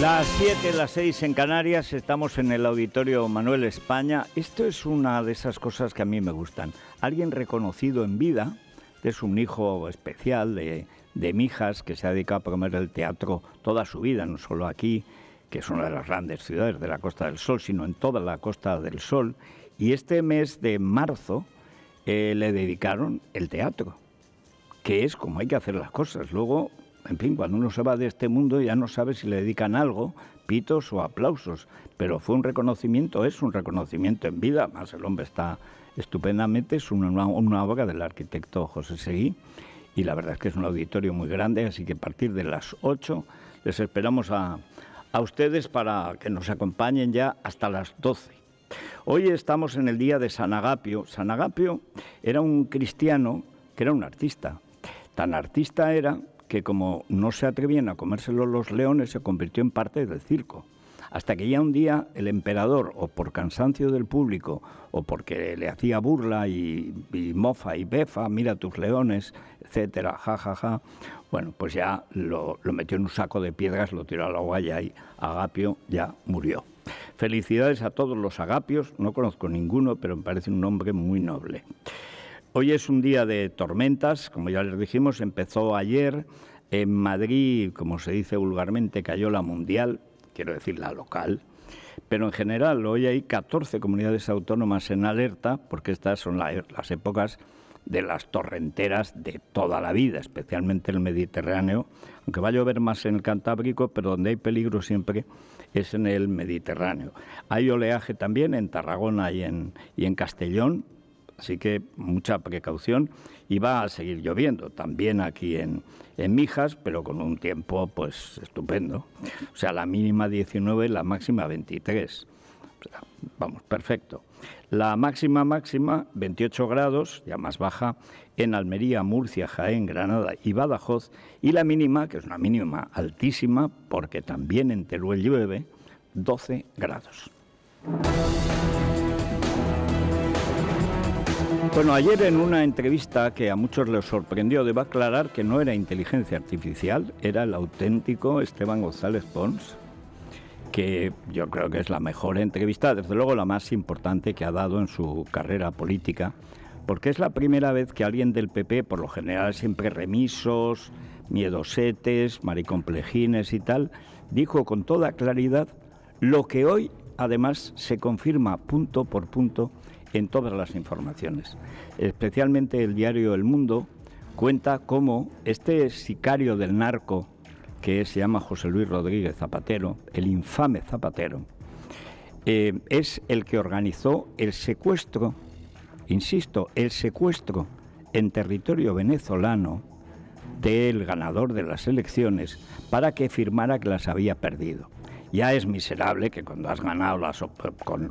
Las 7, las 6 en Canarias, estamos en el Auditorio Manuel España. Esto es una de esas cosas que a mí me gustan. Alguien reconocido en vida, que es un hijo especial de Mijas, que se ha dedicado a promover el teatro toda su vida, no solo aquí, que es una de las grandes ciudades de la Costa del Sol, sino en toda la Costa del Sol. Y este mes de marzo le dedicaron el teatro, que es como hay que hacer las cosas. Luego, en fin, cuando uno se va de este mundo ya no sabe si le dedican algo, pitos o aplausos, pero fue un reconocimiento, es un reconocimiento en vida, además el hombre está estupendamente, es una obra del arquitecto José Seguí, y la verdad es que es un auditorio muy grande, así que a partir de las 8 les esperamos a ustedes para que nos acompañen ya hasta las 12. Hoy estamos en el día de San Agapio. San Agapio era un cristiano que era un artista. Tan artista era que como no se atrevían a comérselo los leones, se convirtió en parte del circo. Hasta que ya un día el emperador, o por cansancio del público, o porque le hacía burla y mofa y befa, mira tus leones, etcétera, ja. Bueno, pues ya lo metió en un saco de piedras, lo tiró al agua y ahí Agapio ya murió. Felicidades a todos los Agapios, no conozco ninguno, pero me parece un nombre muy noble. Hoy es un día de tormentas, como ya les dijimos, empezó ayer. En Madrid, como se dice vulgarmente, cayó la mundial, quiero decir la local, pero en general hoy hay 14 comunidades autónomas en alerta, porque estas son las épocas de las torrenteras de toda la vida, especialmente el Mediterráneo, aunque va a llover más en el Cantábrico, pero donde hay peligro siempre es en el Mediterráneo. Hay oleaje también en Tarragona y en Castellón, así que mucha precaución, y va a seguir lloviendo también aquí en Mijas, pero con un tiempo pues estupendo. O sea, la mínima 19, la máxima 23. O sea, vamos, perfecto. La máxima 28 grados, ya más baja, en Almería, Murcia, Jaén, Granada y Badajoz, y la mínima, que es una mínima altísima, porque también en Teruel llueve, 12 grados. Bueno, ayer en una entrevista que a muchos les sorprendió, debo aclarar que no era inteligencia artificial, era el auténtico Esteban González Pons, que yo creo que es la mejor entrevista, desde luego la más importante que ha dado en su carrera política, porque es la primera vez que alguien del PP, por lo general siempre remisos, miedosetes, maricomplejines y tal, dijo con toda claridad lo que hoy además se confirma punto por punto en todas las informaciones. Especialmente el diario El Mundo cuenta cómo este sicario del narco, que se llama José Luis Rodríguez Zapatero, el infame Zapatero, es el que organizó el secuestro, insisto, el secuestro en territorio venezolano del ganador de las elecciones para que firmara que las había perdido. Ya es miserable que cuando has ganado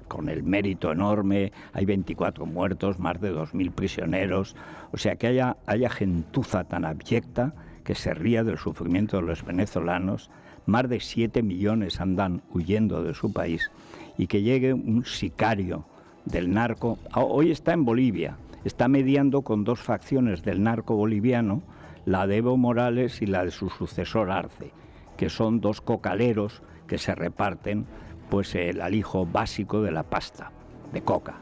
con el mérito enorme, hay 24 muertos, más de 2.000 prisioneros, o sea que haya gentuza tan abyecta que se ría del sufrimiento de los venezolanos, más de 7 millones andan huyendo de su país, y que llegue un sicario del narco, hoy está en Bolivia, está mediando con dos facciones del narco boliviano, la de Evo Morales y la de su sucesor Arce, que son dos cocaleros que se reparten pues el alijo básico de la pasta de coca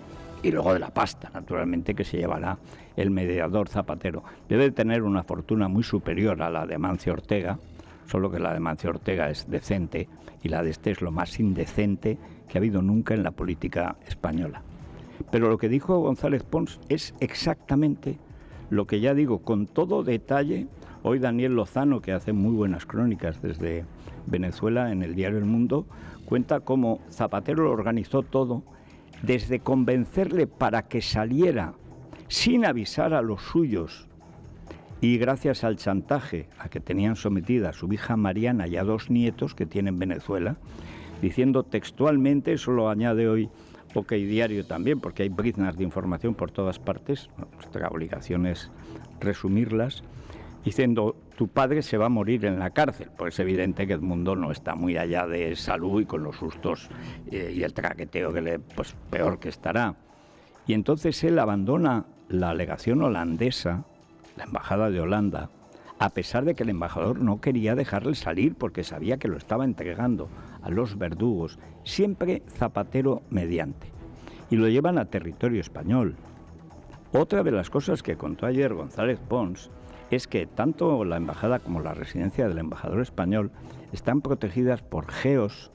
y luego de la pasta, naturalmente, que se llevará el mediador Zapatero. Debe tener una fortuna muy superior a la de Amancio Ortega, solo que la de Amancio Ortega es decente y la de este es lo más indecente que ha habido nunca en la política española. Pero lo que dijo González Pons es exactamente lo que ya digo con todo detalle. Hoy Daniel Lozano, que hace muy buenas crónicas desde Venezuela en el diario El Mundo, cuenta cómo Zapatero lo organizó todo, desde convencerle para que saliera sin avisar a los suyos y gracias al chantaje a que tenían sometida a su hija Mariana y a 2 nietos que tiene en Venezuela, diciendo textualmente, eso lo añade hoy OK Diario también, porque hay briznas de información por todas partes, nuestra obligación es resumirlas, diciendo, tu padre se va a morir en la cárcel. Pues es evidente que Edmundo no está muy allá de salud y con los sustos y el traqueteo que pues peor que estará. Y entonces él abandona la legación holandesa, la embajada de Holanda, a pesar de que el embajador no quería dejarle salir porque sabía que lo estaba entregando a los verdugos, siempre Zapatero mediante. Y lo llevan a territorio español. Otra de las cosas que contó ayer González Pons es que tanto la embajada como la residencia del embajador español están protegidas por GEOs,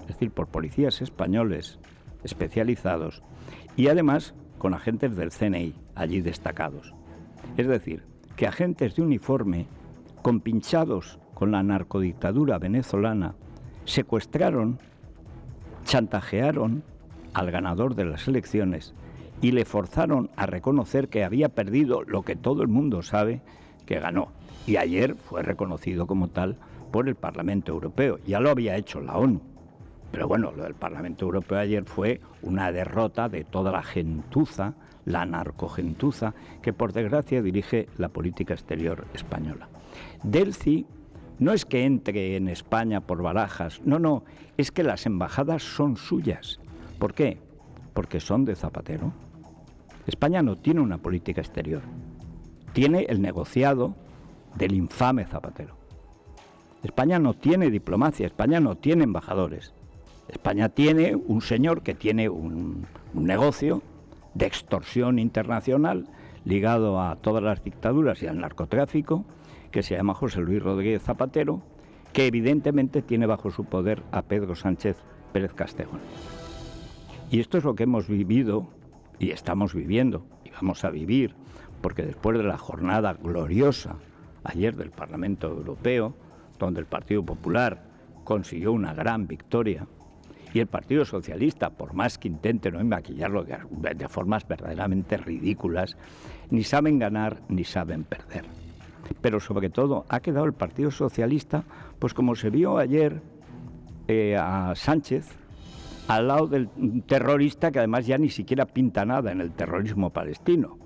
es decir, por policías españoles especializados, y además con agentes del CNI allí destacados. Es decir, que agentes de uniforme, compinchados con la narcodictadura venezolana, secuestraron, chantajearon al ganador de las elecciones y le forzaron a reconocer que había perdido lo que todo el mundo sabe que ganó. Y ayer fue reconocido como tal por el Parlamento Europeo. Ya lo había hecho la ONU. Pero bueno, lo del Parlamento Europeo ayer fue una derrota de toda la gentuza, la narcogentuza, que por desgracia dirige la política exterior española. Delcy no es que entre en España por barajas, no, es que las embajadas son suyas. ¿Por qué? Porque son de Zapatero. España no tiene una política exterior, tiene el negociado del infame Zapatero. España no tiene diplomacia, España no tiene embajadores. España tiene un señor que tiene un negocio de extorsión internacional ligado a todas las dictaduras y al narcotráfico, que se llama José Luis Rodríguez Zapatero, que evidentemente tiene bajo su poder a Pedro Sánchez Pérez Castejón. Y esto es lo que hemos vivido y estamos viviendo y vamos a vivir, porque después de la jornada gloriosa ayer del Parlamento Europeo, donde el Partido Popular consiguió una gran victoria, y el Partido Socialista, por más que intente no maquillarlo de formas verdaderamente ridículas, ni saben ganar ni saben perder. Pero sobre todo ha quedado el Partido Socialista, pues como se vio ayer a Sánchez, al lado del terrorista que además ya ni siquiera pinta nada en el terrorismo palestino,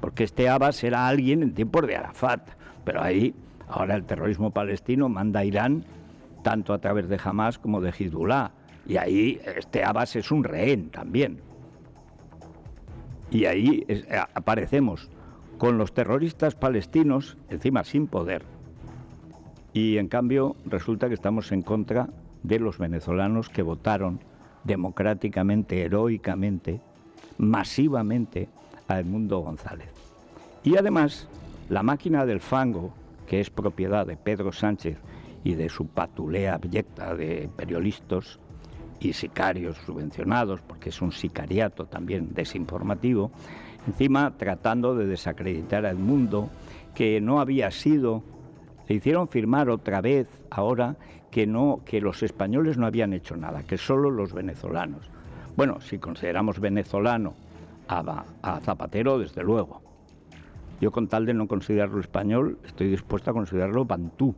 porque este Abbas era alguien en tiempos de Arafat, pero ahí ahora el terrorismo palestino manda a Irán tanto a través de Hamas como de Hezbollah, y ahí este Abbas es un rehén también. Y ahí aparecemos con los terroristas palestinos encima sin poder, y en cambio resulta que estamos en contra de los venezolanos que votaron democráticamente, heroicamente, masivamente a Edmundo González. Y además, la máquina del fango, que es propiedad de Pedro Sánchez y de su patulea abyecta de periodistas y sicarios subvencionados, porque es un sicariato también desinformativo, encima tratando de desacreditar a Edmundo, que no había sido, le hicieron firmar otra vez ahora que los españoles no habían hecho nada, que solo los venezolanos. Bueno, si consideramos venezolano a Zapatero, desde luego. Yo, con tal de no considerarlo español, estoy dispuesto a considerarlo bantú,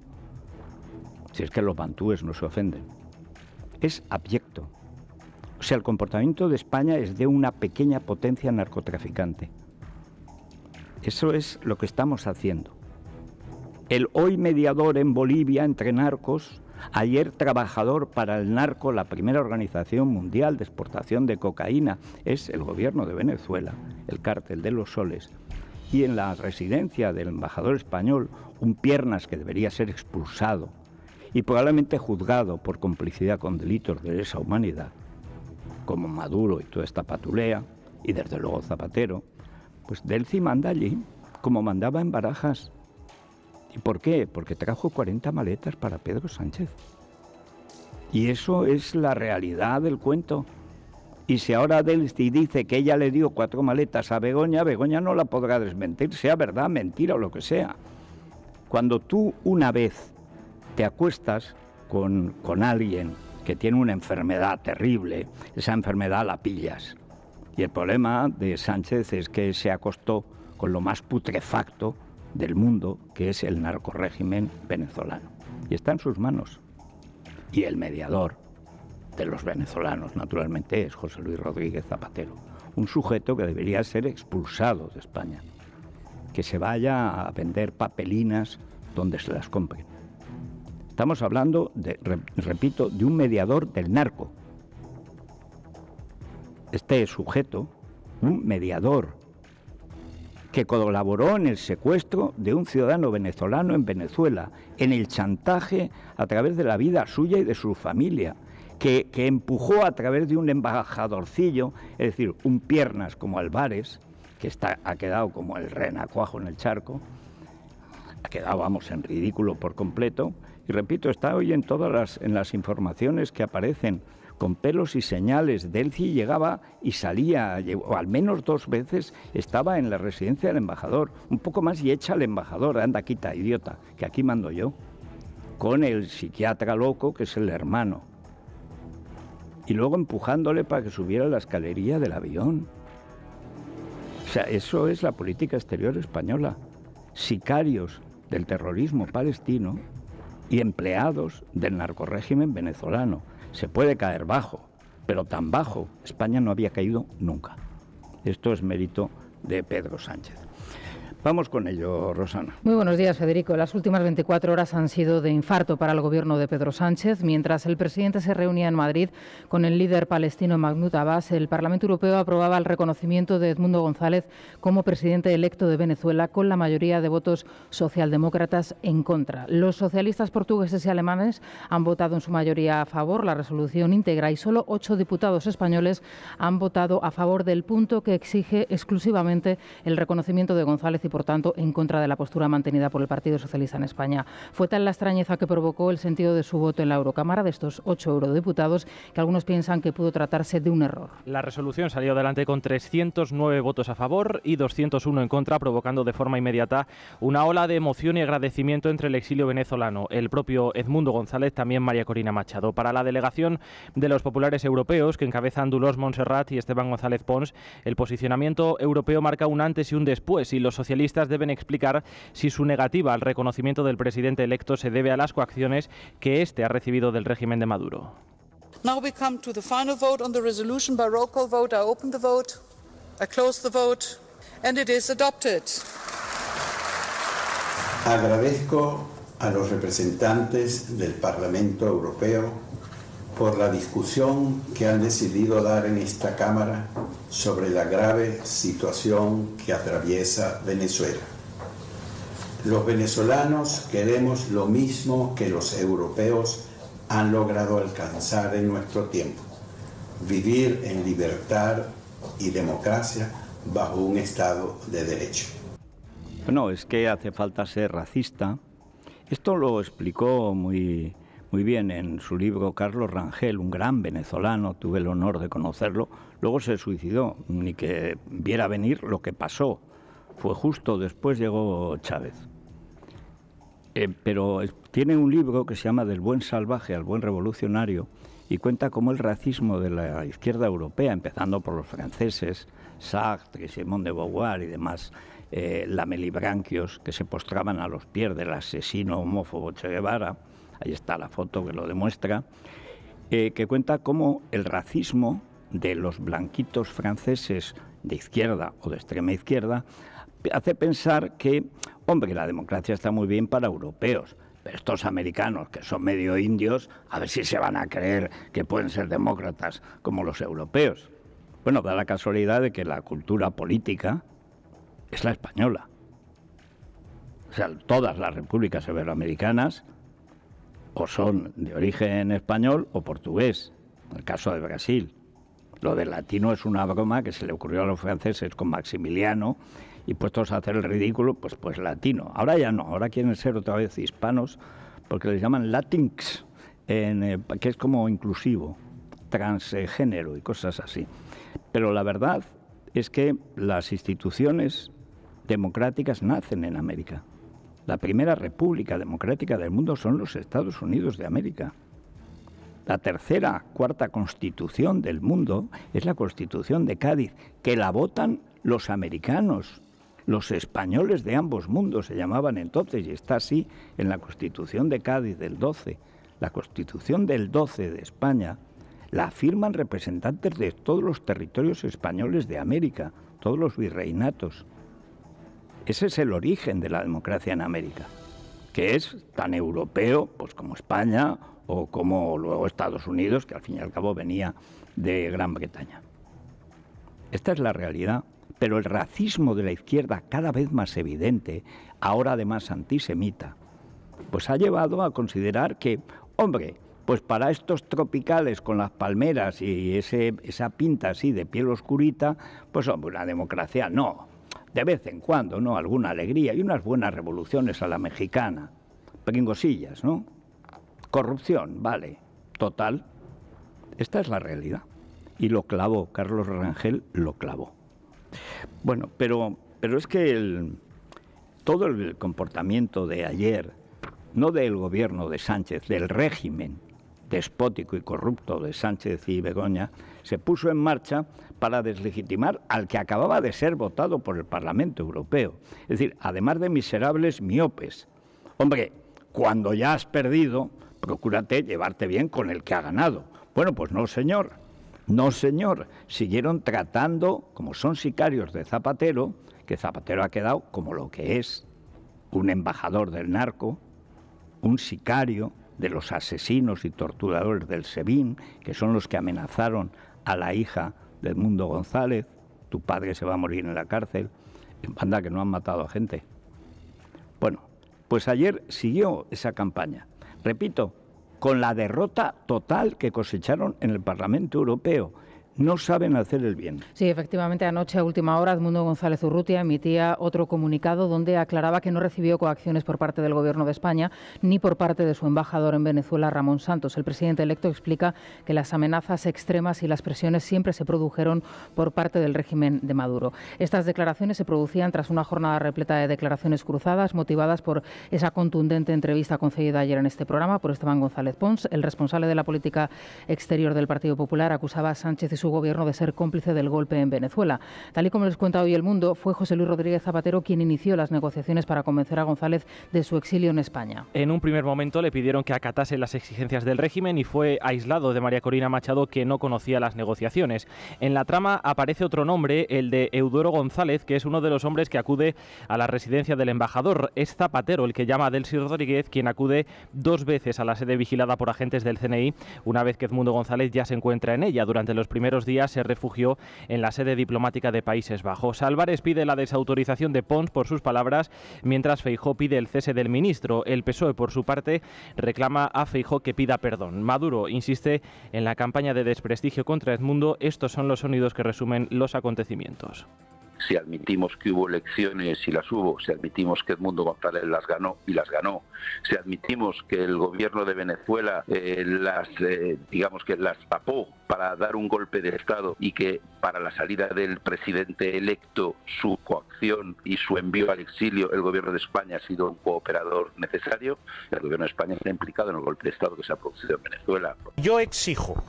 si es que los bantúes no se ofenden. Es abyecto. O sea, el comportamiento de España es de una pequeña potencia narcotraficante. Eso es lo que estamos haciendo. El hoy mediador en Bolivia entre narcos, ayer trabajador para el narco, la primera organización mundial de exportación de cocaína, es el gobierno de Venezuela, el cártel de los soles. Y en la residencia del embajador español, un piernas que debería ser expulsado y probablemente juzgado por complicidad con delitos de lesa humanidad, como Maduro y toda esta patulea, y desde luego Zapatero, pues Delcy manda allí, como mandaba en Barajas. ¿Y por qué? Porque trajo 40 maletas para Pedro Sánchez. Y eso es la realidad del cuento. Y si ahora Delcy dice que ella le dio 4 maletas a Begoña, Begoña no la podrá desmentir, sea verdad, mentira o lo que sea. Cuando tú una vez te acuestas con alguien que tiene una enfermedad terrible, esa enfermedad la pillas. Y el problema de Sánchez es que se acostó con lo más putrefacto del mundo, que es el narcorrégimen venezolano. Y está en sus manos. Y el mediador de los venezolanos, naturalmente, es José Luis Rodríguez Zapatero, un sujeto que debería ser expulsado de España, que se vaya a vender papelinas donde se las compren. Estamos hablando, repito, de un mediador del narco. Este sujeto, un mediador que colaboró en el secuestro de un ciudadano venezolano en Venezuela, en el chantaje a través de la vida suya y de su familia, que empujó a través de un embajadorcillo, es decir, un piernas como Álvarez, que ha quedado como el renacuajo en el charco, ha quedado, vamos, en ridículo por completo, y repito, está hoy en todas las informaciones que aparecen, con pelos y señales. Delcy llegaba y salía, o al menos 2 veces estaba en la residencia del embajador, un poco más y echa al embajador, anda, quita, idiota, que aquí mando yo, con el psiquiatra loco que es el hermano, y luego empujándole para que subiera a la escalería del avión. O sea, eso es la política exterior española. Sicarios del terrorismo palestino y empleados del narcorrégimen venezolano. Se puede caer bajo, pero tan bajo España no había caído nunca. Esto es mérito de Pedro Sánchez. Vamos con ello, Rosana. Muy buenos días, Federico. Las últimas 24 horas han sido de infarto para el gobierno de Pedro Sánchez. Mientras el presidente se reunía en Madrid con el líder palestino Mahmoud Abbas, el Parlamento Europeo aprobaba el reconocimiento de Edmundo González como presidente electo de Venezuela, con la mayoría de votos socialdemócratas en contra. Los socialistas portugueses y alemanes han votado en su mayoría a favor la resolución íntegra y solo 8 diputados españoles han votado a favor del punto que exige exclusivamente el reconocimiento de González y, por tanto, en contra de la postura mantenida por el Partido Socialista en España. Fue tal la extrañeza que provocó el sentido de su voto en la Eurocámara de estos 8 eurodiputados que algunos piensan que pudo tratarse de un error. La resolución salió adelante con 309 votos a favor y 201 en contra, provocando de forma inmediata una ola de emoción y agradecimiento entre el exilio venezolano, el propio Edmundo González, también María Corina Machado. Para la delegación de los populares europeos, que encabezan Dolors Montserrat y Esteban González Pons, el posicionamiento europeo marca un antes y un después, y los socialistas deben explicar si su negativa al reconocimiento del presidente electo se debe a las coacciones que éste ha recibido del régimen de Maduro. Now we come to the final vote on the resolution by roll call vote. I open the vote, I close the vote, and it is adopted. Agradezco a los representantes del Parlamento Europeo por la discusión que han decidido dar en esta Cámara sobre la grave situación que atraviesa Venezuela. Los venezolanos queremos lo mismo que los europeos han logrado alcanzar en nuestro tiempo: vivir en libertad y democracia bajo un Estado de Derecho. Bueno, es que hace falta ser racista. Esto lo explicó muy bien en su libro Carlos Rangel, un gran venezolano, tuve el honor de conocerlo. Luego se suicidó, ni que viera venir lo que pasó. Fue justo después llegó Chávez. Pero tiene un libro que se llama Del buen salvaje al buen revolucionario y cuenta cómo el racismo de la izquierda europea, empezando por los franceses, Sartre, Simone de Beauvoir y demás, lamelibranquios, que se postraban a los pies del asesino homófobo Che Guevara. Ahí está la foto que lo demuestra, que cuenta cómo el racismo de los blanquitos franceses de izquierda o de extrema izquierda hace pensar que, hombre, la democracia está muy bien para europeos, pero estos americanos, que son medio indios, a ver si se van a creer que pueden ser demócratas como los europeos. Bueno, da la casualidad de que la cultura política es la española. O sea, todas las repúblicas iberoamericanas o son de origen español o portugués, en el caso de Brasil. Lo del latino es una broma que se le ocurrió a los franceses con Maximiliano y puestos a hacer el ridículo, pues latino. Ahora ya no, ahora quieren ser otra vez hispanos porque les llaman latinx, que es como inclusivo, transgénero y cosas así. Pero la verdad es que las instituciones democráticas nacen en América. La primera república democrática del mundo son los Estados Unidos de América. La tercera, cuarta constitución del mundo es la Constitución de Cádiz, que la votan los americanos. Los españoles de ambos mundos se llamaban entonces, y está así en la Constitución de Cádiz del 12. La Constitución del 12 de España la firman representantes de todos los territorios españoles de América, todos los virreinatos. Ese es el origen de la democracia en América, que es tan europeo pues como España o como luego Estados Unidos, que al fin y al cabo venía de Gran Bretaña. Esta es la realidad. pero el racismo de la izquierda cada vez más evidente, ahora además antisemita, pues ha llevado a considerar que, hombre, pues para estos tropicales con las palmeras y esa pinta así de piel oscurita, pues hombre, una democracia no. De vez en cuando, ¿no? Alguna alegría y unas buenas revoluciones a la mexicana. Pringosillas, ¿no? Corrupción, vale. Total. Esta es la realidad. Y lo clavó, Carlos Rangel lo clavó. Bueno, pero es que todo el comportamiento de ayer, no del gobierno de Sánchez, del régimen despótico y corrupto de Sánchez y Begoña, se puso en marcha para deslegitimar al que acababa de ser votado por el Parlamento Europeo. Es decir, además de miserables miopes. Hombre, cuando ya has perdido, procúrate llevarte bien con el que ha ganado. Bueno, pues no, señor. No, señor. Siguieron tratando, como son sicarios de Zapatero, que Zapatero ha quedado como lo que es, un embajador del narco, un sicario de los asesinos y torturadores del SEBIN, que son los que amenazaron a la hija de Edmundo González. Tu padre se va a morir en la cárcel. Anda que no han matado a gente. Bueno, pues ayer siguió esa campaña. Repito, con la derrota total que cosecharon en el Parlamento Europeo. No saben hacer el bien. Sí, efectivamente, anoche a última hora Edmundo González Urrutia emitía otro comunicado donde aclaraba que no recibió coacciones por parte del Gobierno de España ni por parte de su embajador en Venezuela, Ramón Santos. El presidente electo explica que las amenazas extremas y las presiones siempre se produjeron por parte del régimen de Maduro. Estas declaraciones se producían tras una jornada repleta de declaraciones cruzadas motivadas por esa contundente entrevista concedida ayer en este programa por Esteban González Pons. El responsable de la política exterior del Partido Popular acusaba a Sánchez y su gobierno de ser cómplice del golpe en Venezuela. Tal y como les cuenta hoy El Mundo, fue José Luis Rodríguez Zapatero quien inició las negociaciones para convencer a González de su exilio en España. En un primer momento le pidieron que acatase las exigencias del régimen y fue aislado de María Corina Machado, que no conocía las negociaciones. En la trama aparece otro nombre, el de Eudoro González, que es uno de los hombres que acude a la residencia del embajador. Es Zapatero el que llama a Delcy Rodríguez, quien acude 2 veces a la sede vigilada por agentes del CNI, una vez que Edmundo González ya se encuentra en ella. Durante los primeros días se refugió en la sede diplomática de Países Bajos. Álvarez pide la desautorización de Pons por sus palabras, mientras Feijóo pide el cese del ministro. El PSOE, por su parte, reclama a Feijóo que pida perdón. Maduro insiste en la campaña de desprestigio contra Edmundo. Estos son los sonidos que resumen los acontecimientos. Si admitimos que hubo elecciones y las hubo, si admitimos que Edmundo González las ganó y las ganó, si admitimos que el gobierno de Venezuela digamos que las tapó para dar un golpe de Estado y que para la salida del presidente electo su coacción y su envío al exilio el gobierno de España ha sido un cooperador necesario, el gobierno de España está implicado en el golpe de Estado que se ha producido en Venezuela. Yo exijo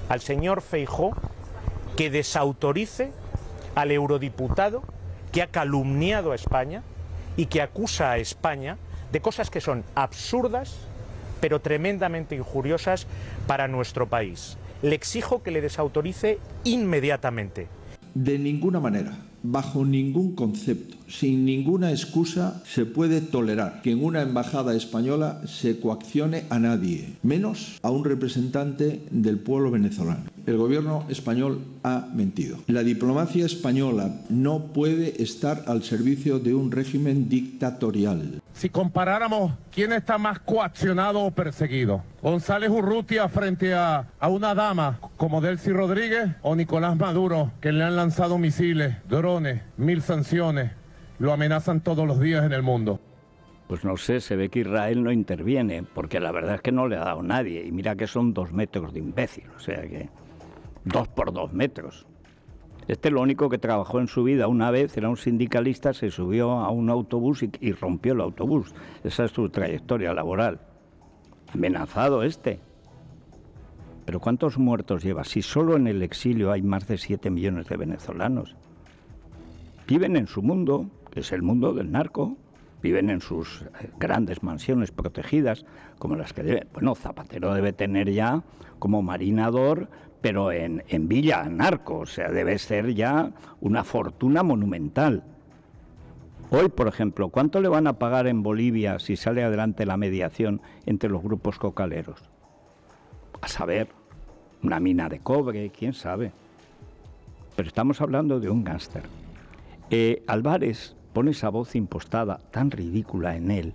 al señor Feijóo que desautorice al eurodiputado que ha calumniado a España y que acusa a España de cosas que son absurdas, pero tremendamente injuriosas para nuestro país. Le exijo que le desautorice inmediatamente. De ninguna manera, bajo ningún concepto, sin ninguna excusa, se puede tolerar que en una embajada española se coaccione a nadie, menos a un representante del pueblo venezolano. El gobierno español ha mentido. La diplomacia española no puede estar al servicio de un régimen dictatorial. Si comparáramos quién está más coaccionado o perseguido, González Urrutia frente a una dama como Delcy Rodríguez o Nicolás Maduro, que le han lanzado misiles, drones, 1000 sanciones, lo amenazan todos los días en el mundo. Pues no sé, se ve que Israel no interviene, porque la verdad es que no le ha dado nadie. Y mira que son 2 metros de imbécil, o sea que 2 por 2 metros. Lo único que trabajó en su vida una vez era un sindicalista, se subió a un autobús y rompió el autobús. Esa es su trayectoria laboral. Amenazado Pero ¿cuántos muertos lleva? Si solo en el exilio hay más de 7 millones de venezolanos. Viven en su mundo, que es el mundo del narco. Viven en sus grandes mansiones protegidas, como las que debe. Bueno, Zapatero debe tener ya como marinador, pero en Villa Narco, o sea, debe ser ya una fortuna monumental. Hoy, por ejemplo, ¿cuánto le van a pagar en Bolivia si sale adelante la mediación entre los grupos cocaleros? A saber, una mina de cobre, quién sabe. Pero estamos hablando de un gángster. Álvarez pone esa voz impostada tan ridícula en él.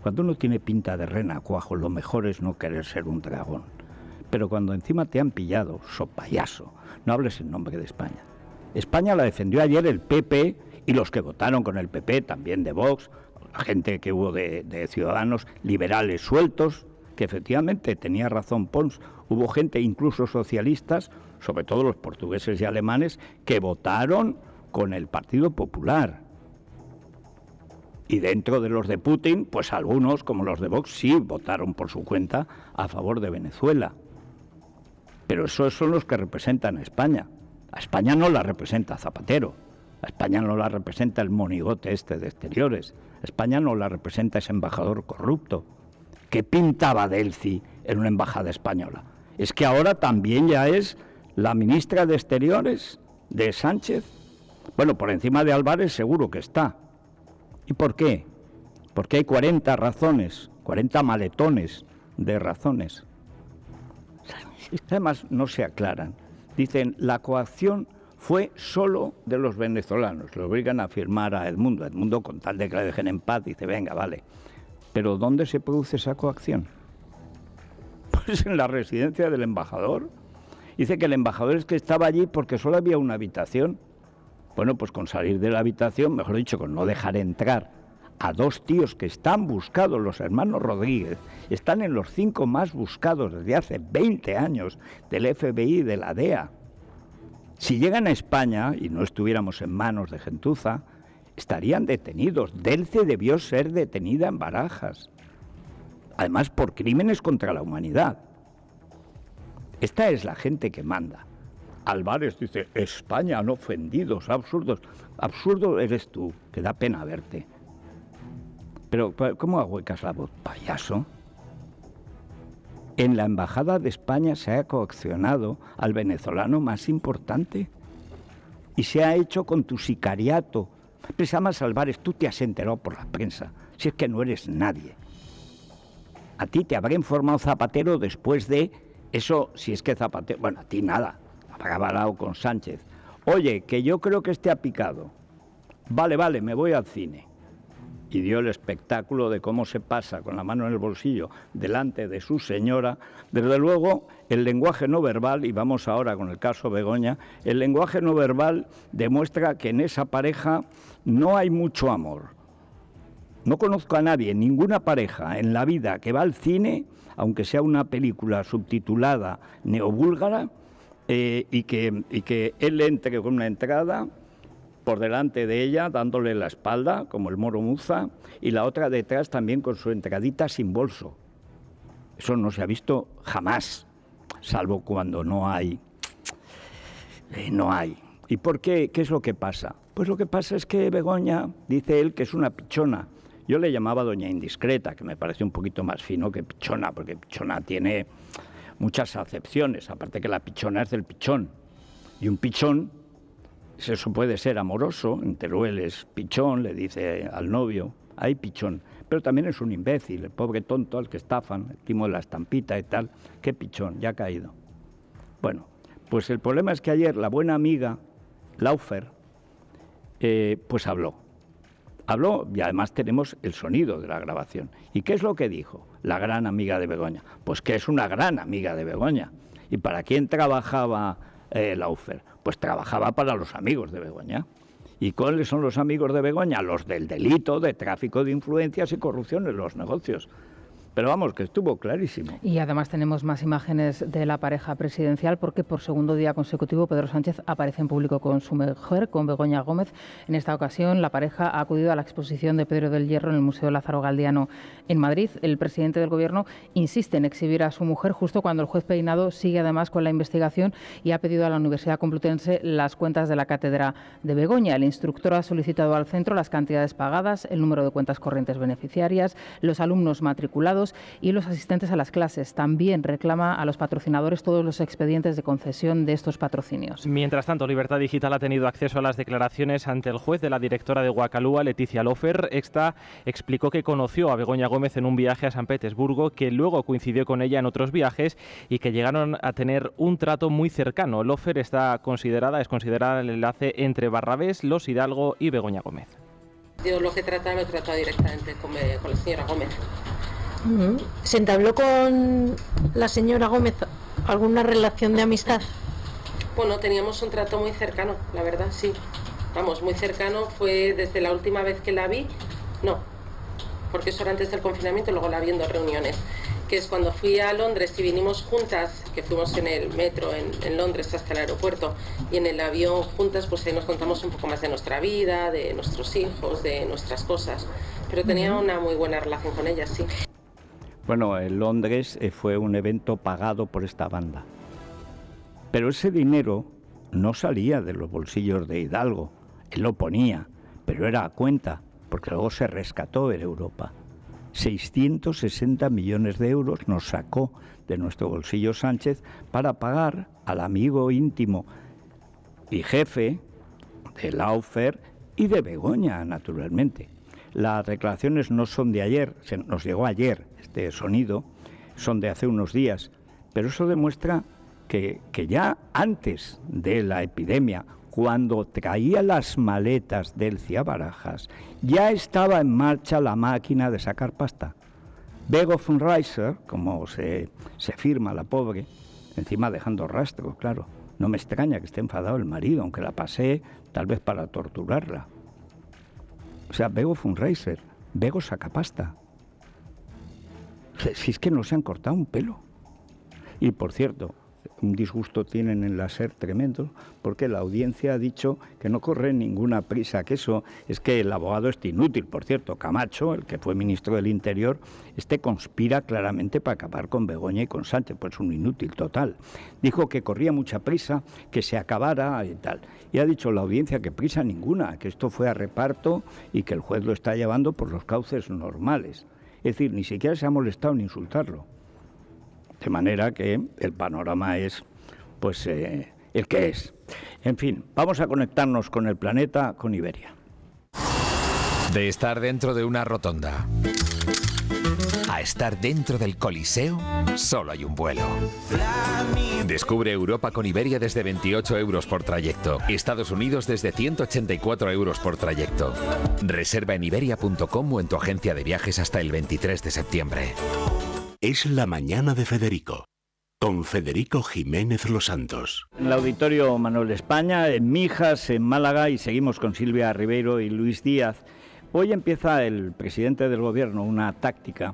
Cuando uno tiene pinta de renacuajo, lo mejor es no querer ser un dragón. Pero cuando encima te han pillado, payaso, no hables en nombre de España. España la defendió ayer el PP y los que votaron con el PP, también de Vox, la gente que hubo de Ciudadanos, liberales sueltos, que efectivamente tenía razón Pons. Hubo gente, incluso socialistas, sobre todo los portugueses y alemanes, que votaron con el Partido Popular. Y dentro de los de Putin, pues algunos, como los de Vox, sí votaron por su cuenta a favor de Venezuela. Pero esos son los que representan a España. A España no la representa Zapatero. A España no la representa el monigote este de Exteriores. A España no la representa ese embajador corrupto. ¿Qué pintaba Delcy en una embajada española? Es que ahora también ya es la ministra de Exteriores de Sánchez. Bueno, por encima de Álvarez seguro que está. ¿Y por qué? Porque hay 40 razones, 40 maletones de razones. Además no se aclaran. Dicen, la coacción fue solo de los venezolanos. Le obligan a firmar a Edmundo. Edmundo, con tal de que le dejen en paz, dice, venga, vale. Pero ¿dónde se produce esa coacción? Pues en la residencia del embajador. Dice que el embajador es que estaba allí porque solo había una habitación. Bueno, pues con salir de la habitación, mejor dicho, con no dejar entrar a dos tíos que están buscados, los hermanos Rodríguez, están en los 5 más buscados desde hace 20 años del FBI y de la DEA. Si llegan a España y no estuviéramos en manos de gentuza, estarían detenidos. Delce debió ser detenida en Barajas. Además, por crímenes contra la humanidad. Esta es la gente que manda. Álvarez dice, España han ofendido, son absurdos. Absurdo eres tú, que da pena verte. Pero, ¿cómo ahuecas la voz? Payaso. En la Embajada de España se ha coaccionado al venezolano más importante. Y se ha hecho con tu sicariato. Además, Álvarez, tú te has enterado por la prensa. Si es que no eres nadie. A ti te habrá informado Zapatero después de eso, si es que Zapatero... Bueno, a ti nada. Habrá hablado con Sánchez. Oye, que yo creo que ha picado. Vale, me voy al cine. Y dio el espectáculo de cómo se pasa con la mano en el bolsillo delante de su señora. Desde luego, el lenguaje no verbal, y vamos ahora con el caso Begoña, el lenguaje no verbal demuestra que en esa pareja no hay mucho amor. No conozco a nadie, ninguna pareja en la vida que va al cine, aunque sea una película subtitulada neobúlgara, y que él entre con una entrada por delante de ella, dándole la espalda, como el Moro Muza, y la otra detrás también con su entradita sin bolso. Eso no se ha visto jamás, salvo cuando no hay. ¿Y por qué? ¿Qué es lo que pasa? Pues lo que pasa es que Begoña, dice él, que es una pichona. Yo le llamaba doña indiscreta, que me parece un poquito más fino que pichona, porque pichona tiene muchas acepciones, aparte que la pichona es del pichón. Y un pichón, eso puede ser amoroso, en Teruel es pichón, le dice al novio, hay pichón, pero también es un imbécil, el pobre tonto al que estafan, el timo de la estampita y tal, qué pichón, ya ha caído. Bueno, pues el problema es que ayer la buena amiga, Laufer, pues habló y además tenemos el sonido de la grabación. ¿Y qué es lo que dijo la gran amiga de Begoña? Pues que es una gran amiga de Begoña. ¿Y para quién trabajaba Laufer? Pues trabajaba para los amigos de Begoña. ¿Y cuáles son los amigos de Begoña? Los del delito de tráfico de influencias y corrupción en los negocios. Pero vamos, que estuvo clarísimo. Y además tenemos más imágenes de la pareja presidencial porque por segundo día consecutivo Pedro Sánchez aparece en público con su mujer, con Begoña Gómez. En esta ocasión la pareja ha acudido a la exposición de Pedro del Hierro en el Museo Lázaro Galdiano en Madrid. El presidente del Gobierno insiste en exhibir a su mujer justo cuando el juez Peinado sigue además con la investigación y ha pedido a la Universidad Complutense las cuentas de la cátedra de Begoña. El instructor ha solicitado al centro las cantidades pagadas, el número de cuentas corrientes beneficiarias, los alumnos matriculados empleados y los asistentes a las clases. También reclama a los patrocinadores todos los expedientes de concesión de estos patrocinios. Mientras tanto, Libertad Digital ha tenido acceso a las declaraciones ante el juez de la directora de Guacalúa, Leticia Lofer. Esta explicó que conoció a Begoña Gómez en un viaje a San Petersburgo, que luego coincidió con ella en otros viajes y que llegaron a tener un trato muy cercano. Lofer es considerada el enlace entre Barrabés, Los Hidalgo y Begoña Gómez. Yo lo he tratado directamente con la señora Gómez. ¿Se entabló con la señora Gómez alguna relación de amistad? Bueno, teníamos un trato muy cercano, la verdad, sí. Vamos, muy cercano. Fue desde la última vez que la vi, no, porque eso era antes del confinamiento, luego la vi en 2 reuniones, que es cuando fui a Londres y vinimos juntas, que fuimos en el metro en Londres hasta el aeropuerto, y en el avión juntas, pues ahí nos contamos un poco más de nuestra vida, de nuestros hijos, de nuestras cosas, pero tenía una muy buena relación con ella, sí. Bueno, en Londres fue un evento pagado por esta banda, pero ese dinero no salía de los bolsillos de Hidalgo, él lo ponía, pero era a cuenta, porque luego se rescató en Europa. 660 millones de euros nos sacó de nuestro bolsillo Sánchez para pagar al amigo íntimo y jefe de Laufer y de Begoña, naturalmente. Las declaraciones no son de ayer, nos llegó ayer este sonido, son de hace unos días, pero eso demuestra que ya antes de la epidemia, cuando traía las maletas del Ciabarajas, ya estaba en marcha la máquina de sacar pasta. Bego von Reiser, como se firma la pobre, encima dejando rastro, claro. No me extraña que esté enfadado el marido, aunque la pasé tal vez para torturarla. O sea, Bego von Reiser, Bego saca pasta. Si es que no se han cortado un pelo. Y por cierto, un disgusto tienen en la SER tremendo, porque la audiencia ha dicho que no corre ninguna prisa, que eso es que el abogado es inútil. Por cierto, Camacho, el que fue ministro del Interior, conspira claramente para acabar con Begoña y con Sánchez, pues un inútil total. Dijo que corría mucha prisa, que se acabara y tal. Y ha dicho la audiencia que prisa ninguna, que esto fue a reparto y que el juez lo está llevando por los cauces normales. Es decir, ni siquiera se ha molestado en insultarlo. De manera que el panorama es, pues, el que es. En fin, vamos a conectarnos con el planeta, con Iberia. De estar dentro de una rotonda a estar dentro del Coliseo, solo hay un vuelo. Descubre Europa con Iberia desde 28 euros por trayecto. Estados Unidos desde 184 euros por trayecto. Reserva en iberia.com o en tu agencia de viajes hasta el 23 de septiembre. Es la mañana de Federico, con Federico Jiménez Los Santos. En el Auditorio Manuel España, en Mijas, en Málaga, y seguimos con Silvia Ribeiro y Luis Díaz. Hoy empieza el presidente del gobierno una táctica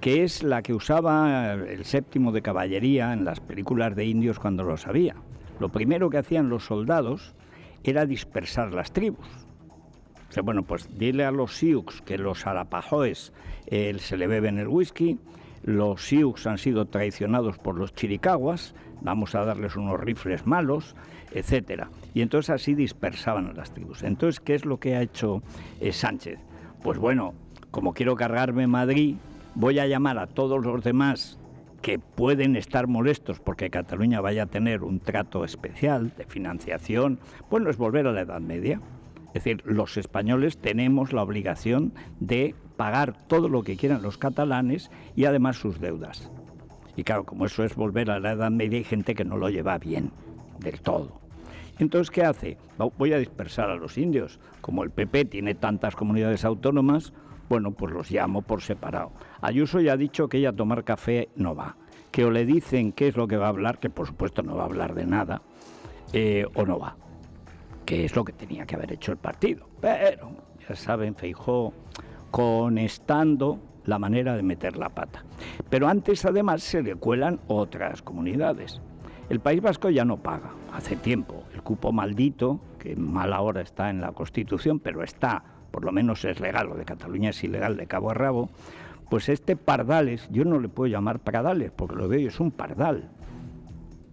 que es la que usaba el séptimo de caballería en las películas de indios cuando lo sabía. Lo primero que hacían los soldados era dispersar las tribus. O sea, bueno, pues dile a los Sioux que los arapahoes se le beben el whisky. Los Sioux han sido traicionados por los chiricahuas, vamos a darles unos rifles malos, etcétera. Y entonces así dispersaban a las tribus. Entonces, ¿qué es lo que ha hecho Sánchez? Pues bueno, como quiero cargarme Madrid, voy a llamar a todos los demás que pueden estar molestos porque Cataluña vaya a tener un trato especial de financiación. Bueno, es volver a la Edad Media. Es decir, los españoles tenemos la obligación de pagar todo lo que quieran los catalanes y además sus deudas. Y claro, como eso es volver a la Edad Media, hay gente que no lo lleva bien, del todo. Entonces, ¿qué hace? Voy a dispersar a los indios. Como el PP tiene tantas comunidades autónomas, bueno, pues los llamo por separado. Ayuso ya ha dicho que ella a tomar café no va. Que o le dicen qué es lo que va a hablar, que por supuesto no va a hablar de nada, o no va. Que es lo que tenía que haber hecho el partido. Pero, ya saben, Feijóo conestando la manera de meter la pata. Pero antes, además, se le cuelan otras comunidades. El País Vasco ya no paga, hace tiempo. El cupo maldito, que mal ahora está en la Constitución, pero está, por lo menos es legal, lo de Cataluña es ilegal de cabo a rabo, pues este Pardales, yo no le puedo llamar Pardales, porque lo veo, es un pardal.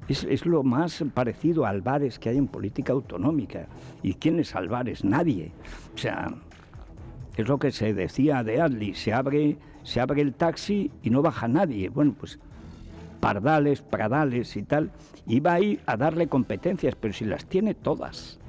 Es lo más parecido a Álvarez que hay en política autonómica. ¿Y quién es Álvarez? Nadie. O sea, es lo que se decía de Adli, se abre se abre el taxi y no baja nadie. Bueno, pues Pardales, Pradales y tal, y va a ir a darle competencias, pero si las tiene todas.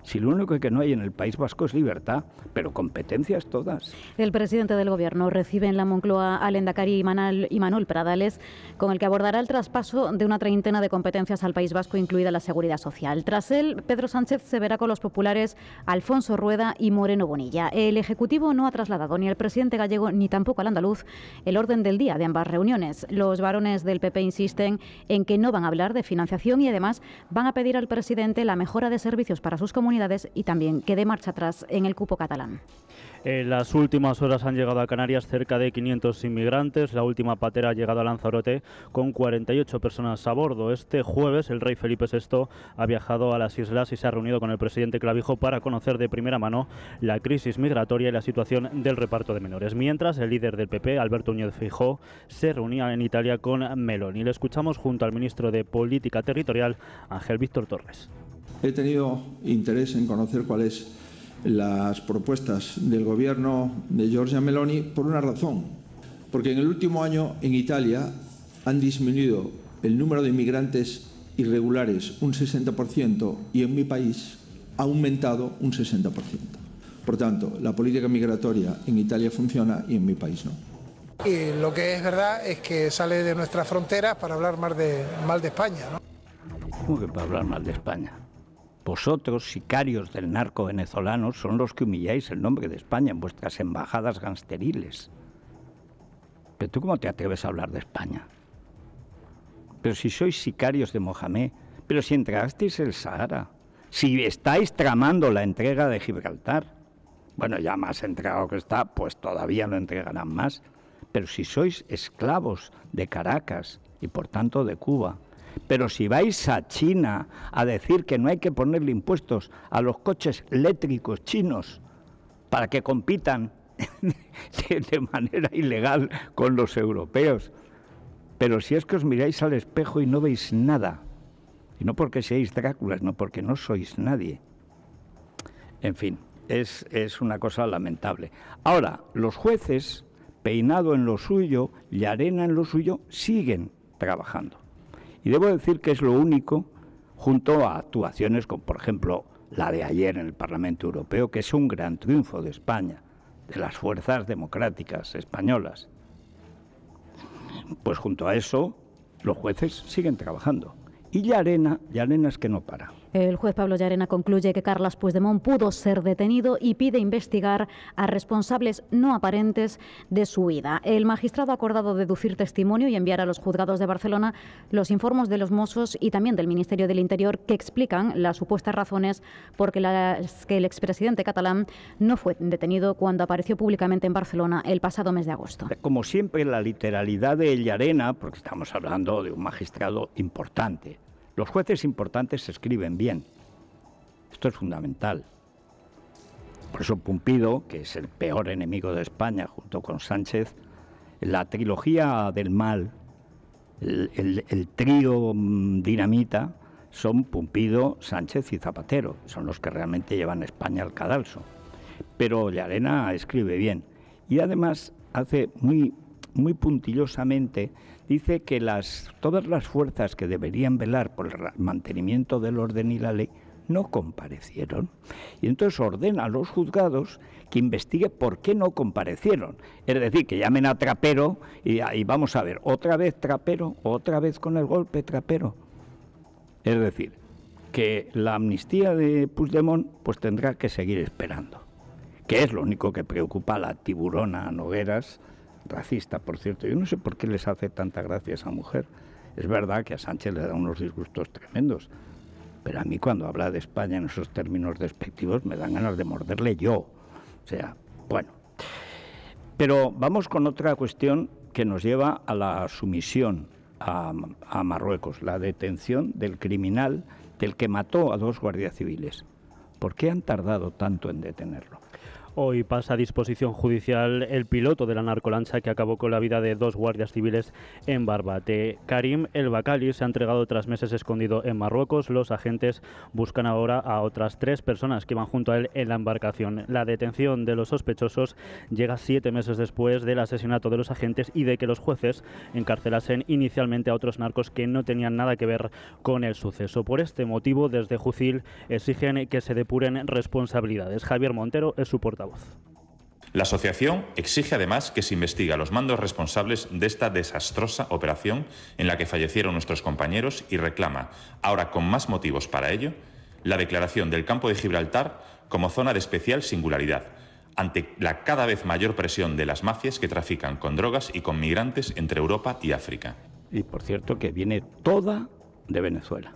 Si lo único que no hay en el País Vasco es libertad, pero competencias todas. El presidente del Gobierno recibe en la Moncloa al lehendakari Imanol Pradales, con el que abordará el traspaso de una treintena de competencias al País Vasco, incluida la seguridad social. Tras él, Pedro Sánchez se verá con los populares Alfonso Rueda y Moreno Bonilla. El Ejecutivo no ha trasladado ni al presidente gallego ni tampoco al andaluz el orden del día de ambas reuniones. Los varones del PP insisten en que no van a hablar de financiación y además van a pedir al presidente la mejora de servicios para sus comunidades y también que dé marcha atrás en el cupo catalán. En las últimas horas han llegado a Canarias cerca de 500 inmigrantes. La última patera ha llegado a Lanzarote con 48 personas a bordo. Este jueves el rey Felipe VI ha viajado a las islas y se ha reunido con el presidente Clavijo para conocer de primera mano la crisis migratoria y la situación del reparto de menores. Mientras, el líder del PP, Alberto Núñez Feijóo, se reunía en Italia con Meloni. Le escuchamos junto al ministro de Política Territorial, Ángel Víctor Torres. He tenido interés en conocer cuáles las propuestas del gobierno de Giorgia Meloni por una razón. Porque en el último año en Italia han disminuido el número de inmigrantes irregulares un 60% y en mi país ha aumentado un 60%. Por tanto, la política migratoria en Italia funciona y en mi país no. Y lo que es verdad es que sale de nuestras fronteras para hablar mal de España, ¿no? ¿Cómo que para hablar mal de España? Vosotros, sicarios del narco venezolano, son los que humilláis el nombre de España en vuestras embajadas gangsteriles. ¿Pero tú cómo te atreves a hablar de España? Pero si sois sicarios de Mohamed, pero si entregasteis el Sahara, si estáis tramando la entrega de Gibraltar, bueno, ya más entregado que está, pues todavía lo entregarán más. Pero si sois esclavos de Caracas y por tanto de Cuba, pero si vais a China a decir que no hay que ponerle impuestos a los coches eléctricos chinos para que compitan de manera ilegal con los europeos, pero si es que os miráis al espejo y no veis nada, y no porque seáis Dráculas, no porque no sois nadie. En fin, es una cosa lamentable. Ahora, los jueces, Peinado en lo suyo, Llarena en lo suyo, siguen trabajando. Y debo decir que es lo único, junto a actuaciones como, por ejemplo, la de ayer en el Parlamento Europeo, que es un gran triunfo de España, de las fuerzas democráticas españolas. Pues junto a eso, los jueces siguen trabajando. Y Llarena es que no para. El juez Pablo Llarena concluye que Carles Puigdemont pudo ser detenido y pide investigar a responsables no aparentes de su huida. El magistrado ha acordado deducir testimonio y enviar a los juzgados de Barcelona los informes de los Mossos y también del Ministerio del Interior que explican las supuestas razones por las que el expresidente catalán no fue detenido cuando apareció públicamente en Barcelona el pasado mes de agosto. Como siempre, la literalidad de Llarena, porque estamos hablando de un magistrado importante. Los jueces importantes se escriben bien. Esto es fundamental. Por eso Pumpido, que es el peor enemigo de España, junto con Sánchez, la trilogía del mal, el trío dinamita, son Pumpido, Sánchez y Zapatero. Son los que realmente llevan España al cadalso. Pero Llarena escribe bien. Y además hace muy puntillosamente, dice que todas las fuerzas que deberían velar por el mantenimiento del orden y la ley no comparecieron. Y entonces ordena a los juzgados que investigue por qué no comparecieron. Es decir, que llamen a Trapero y vamos a ver, otra vez Trapero, otra vez con el golpe Trapero. Es decir, que la amnistía de Puigdemont pues tendrá que seguir esperando. Que es lo único que preocupa a la tiburona Nogueras, racista, por cierto. Yo no sé por qué les hace tanta gracia a esa mujer. Es verdad que a Sánchez le da unos disgustos tremendos, pero a mí cuando habla de España en esos términos despectivos me dan ganas de morderle yo. O sea, bueno. Pero vamos con otra cuestión que nos lleva a la sumisión a Marruecos, la detención del criminal del que mató a 2 guardias civiles. ¿Por qué han tardado tanto en detenerlo? Hoy pasa a disposición judicial el piloto de la narcolancha que acabó con la vida de 2 guardias civiles en Barbate. Karim El Bakali se ha entregado tras meses escondido en Marruecos. Los agentes buscan ahora a otras 3 personas que iban junto a él en la embarcación. La detención de los sospechosos llega 7 meses después del asesinato de los agentes y de que los jueces encarcelasen inicialmente a otros narcos que no tenían nada que ver con el suceso. Por este motivo, desde Jucil exigen que se depuren responsabilidades. Javier Montero es su portavoz. La asociación exige además que se investigue a los mandos responsables de esta desastrosa operación en la que fallecieron nuestros compañeros y reclama, ahora con más motivos para ello, la declaración del campo de Gibraltar como zona de especial singularidad, ante la cada vez mayor presión de las mafias que trafican con drogas y con migrantes entre Europa y África. Y por cierto que viene toda de Venezuela.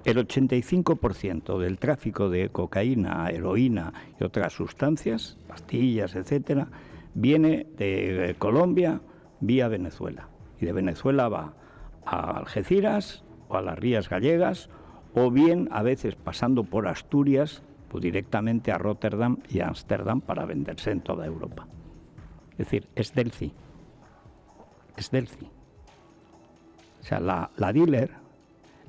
El 85% del tráfico de cocaína, heroína y otras sustancias, pastillas, etcétera, viene de Colombia vía Venezuela. Y de Venezuela va a Algeciras o a las Rías Gallegas, o bien a veces pasando por Asturias, pues directamente a Rotterdam y a Ámsterdam para venderse en toda Europa. Es decir, es Delci. Es Delci. O sea, la dealer,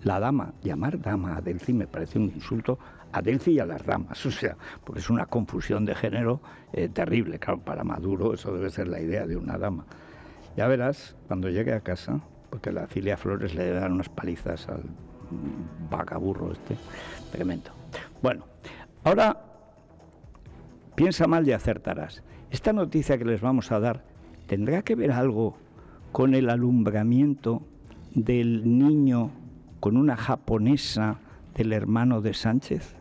la dama, llamar dama a Delci me parece un insulto a Delci y a las damas, o sea, porque es una confusión de género terrible. Claro, para Maduro eso debe ser la idea de una dama. Ya verás, cuando llegue a casa, porque la Cilia Flores le dan unas palizas al vagaburro este, tremendo. Bueno, ahora piensa mal y acertarás. Esta noticia que les vamos a dar tendrá que ver algo con el alumbramiento del niño con una japonesa del hermano de Sánchez.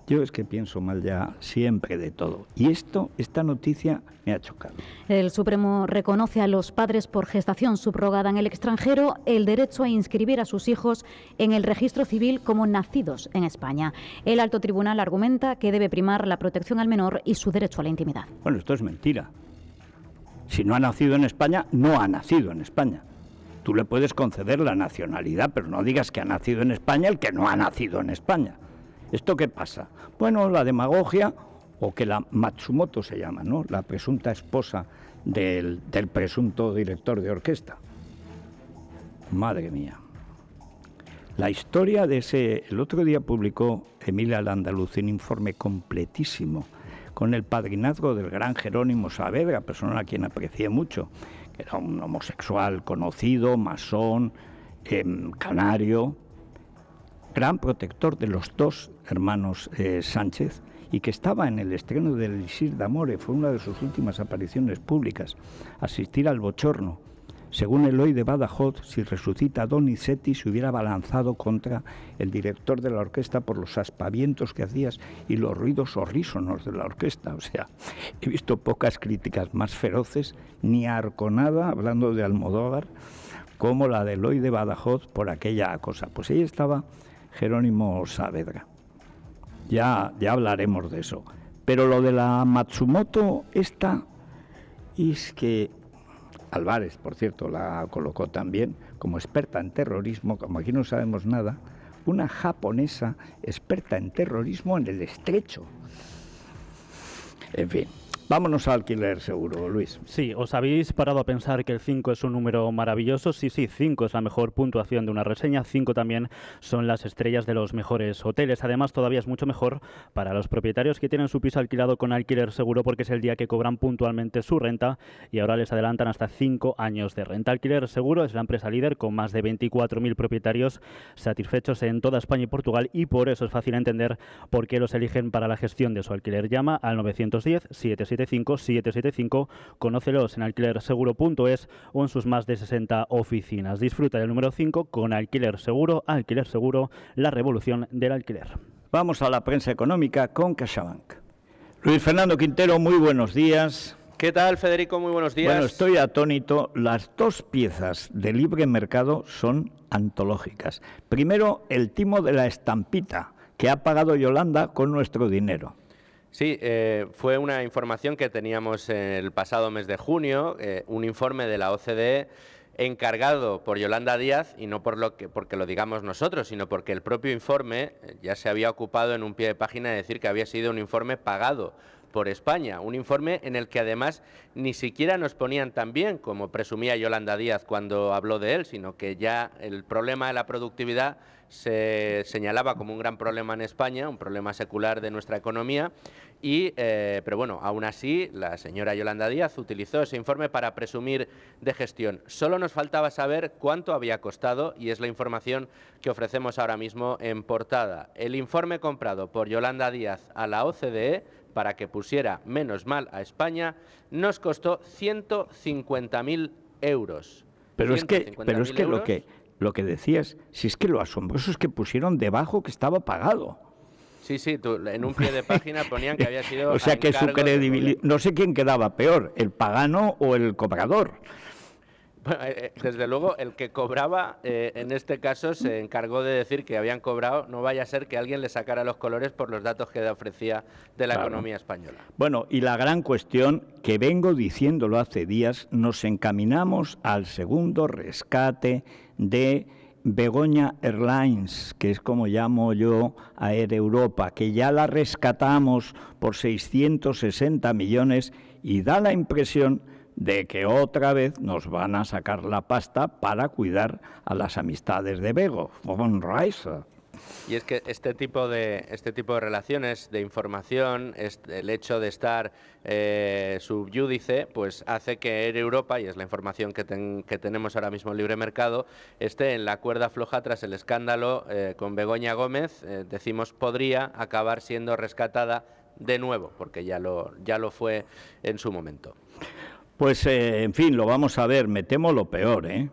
Yo es que pienso mal ya siempre de todo. Y esta noticia me ha chocado. El Supremo reconoce a los padres por gestación subrogada en el extranjero el derecho a inscribir a sus hijos en el registro civil como nacidos en España. El alto tribunal argumenta que debe primar la protección al menor y su derecho a la intimidad. Bueno, esto es mentira. Si no ha nacido en España, no ha nacido en España. Tú le puedes conceder la nacionalidad, pero no digas que ha nacido en España el que no ha nacido en España. ¿Esto qué pasa? Bueno, la demagogia, o que la Matsumoto se llama, ¿no? La presunta esposa del presunto director de orquesta. Madre mía. La historia de ese... El otro día publicó Emilia Landaluz un informe completísimo con el padrinazgo del gran Jerónimo Saavedra, persona a quien aprecié mucho. Era un homosexual conocido, masón, canario, gran protector de los 2 hermanos Sánchez, y que estaba en el estreno del Elixir d'Amore, fue una de sus últimas apariciones públicas, asistir al bochorno. Según Eloy de Badajoz, si resucita Donizetti se hubiera abalanzado contra el director de la orquesta por los aspavientos que hacías y los ruidos horrísonos de la orquesta. O sea, he visto pocas críticas más feroces, ni a Arconada, hablando de Almodóvar, como la de Eloy de Badajoz por aquella cosa. Pues ahí estaba Jerónimo Saavedra. Ya hablaremos de eso. Pero lo de la Matsumoto esta es que... Álvarez, por cierto, la colocó también como experta en terrorismo, como aquí no sabemos nada, una japonesa experta en terrorismo en el Estrecho. En fin, vámonos a Alquiler Seguro, Luis. Sí, ¿os habéis parado a pensar que el 5 es un número maravilloso? Sí, 5 es la mejor puntuación de una reseña, 5 también son las estrellas de los mejores hoteles. Además, todavía es mucho mejor para los propietarios que tienen su piso alquilado con Alquiler Seguro, porque es el día que cobran puntualmente su renta y ahora les adelantan hasta 5 años de renta. Alquiler Seguro es la empresa líder con más de 24.000 propietarios satisfechos en toda España y Portugal, y por eso es fácil entender por qué los eligen para la gestión de su alquiler. Llama al 910-775-775, conócelos en alquilerseguro.es o en sus más de 60 oficinas. Disfruta del número 5 con Alquiler Seguro, la revolución del alquiler. Vamos a la prensa económica con CaixaBank. Luis Fernando Quintero, muy buenos días. ¿Qué tal, Federico? Muy buenos días. Bueno, estoy atónito. Las 2 piezas de libre mercado son antológicas. Primero, el timo de la estampita, que ha pagado Yolanda con nuestro dinero. Sí, fue una información que teníamos el pasado mes de junio, un informe de la OCDE encargado por Yolanda Díaz, y no porque lo digamos nosotros, sino porque el propio informe ya se había ocupado en un pie de página de decir que había sido un informe pagado por España, un informe en el que además ni siquiera nos ponían tan bien como presumía Yolanda Díaz cuando habló de él, sino que ya el problema de la productividad se señalaba como un gran problema en España, un problema secular de nuestra economía, pero bueno, aún así la señora Yolanda Díaz utilizó ese informe para presumir de gestión. Solo nos faltaba saber cuánto había costado y es la información que ofrecemos ahora mismo en portada. El informe comprado por Yolanda Díaz a la OCDE para que pusiera menos mal a España, nos costó 150.000 euros. Pero es que lo que decías, si es que lo asombroso es que pusieron debajo que estaba pagado. Sí, en un pie de página ponían que había sido... O sea que su credibilidad... No sé quién quedaba peor, el pagano o el cobrador. Bueno, desde luego, el que cobraba, en este caso, se encargó de decir que habían cobrado, no vaya a ser que alguien le sacara los colores por los datos que ofrecía de la economía española. Bueno, y la gran cuestión, que vengo diciéndolo hace días, nos encaminamos al segundo rescate de Begoña Airlines, que es como llamo yo a Air Europa, que ya la rescatamos por 660 millones y da la impresión de que otra vez nos van a sacar la pasta para cuidar a las amistades de Bego, von Reiser. Y es que este tipo de relaciones, de información, el hecho de estar subyúdice, pues hace que Air Europa, y es la información que tenemos ahora mismo en Libre Mercado, esté en la cuerda floja tras el escándalo con Begoña Gómez. Decimos podría acabar siendo rescatada de nuevo, porque ya lo fue en su momento. Pues, en fin, lo vamos a ver. Me temo lo peor, ¿eh?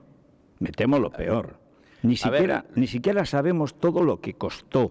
Me temo lo peor. Ni siquiera sabemos todo lo que costó,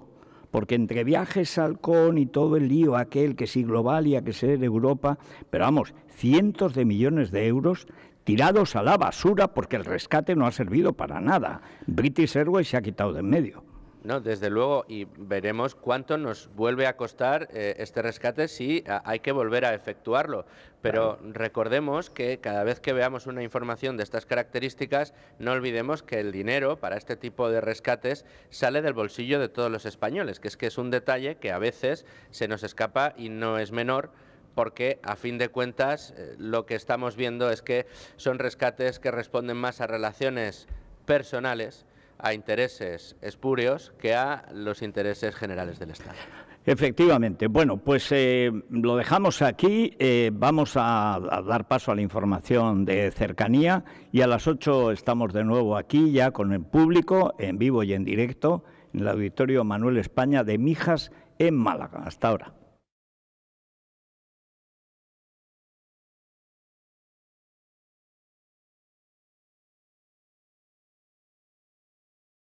porque entre viajes Halcón y todo el lío aquel, que si Globalia, que si Europa, pero vamos, cientos de millones de euros tirados a la basura porque el rescate no ha servido para nada. British Airways se ha quitado de en medio. No, desde luego, y veremos cuánto nos vuelve a costar este rescate si hay que volver a efectuarlo. Pero recordemos que cada vez que veamos una información de estas características, no olvidemos que el dinero para este tipo de rescates sale del bolsillo de todos los españoles, que es un detalle que a veces se nos escapa y no es menor, porque a fin de cuentas lo que estamos viendo es que son rescates que responden más a relaciones personales, a intereses espurios, que a los intereses generales del Estado. Efectivamente. Bueno, pues lo dejamos aquí. Vamos a dar paso a la información de cercanía y a las 8 estamos de nuevo aquí ya con el público, en vivo y en directo, en el Auditorio Manuel España de Mijas, en Málaga. Hasta ahora.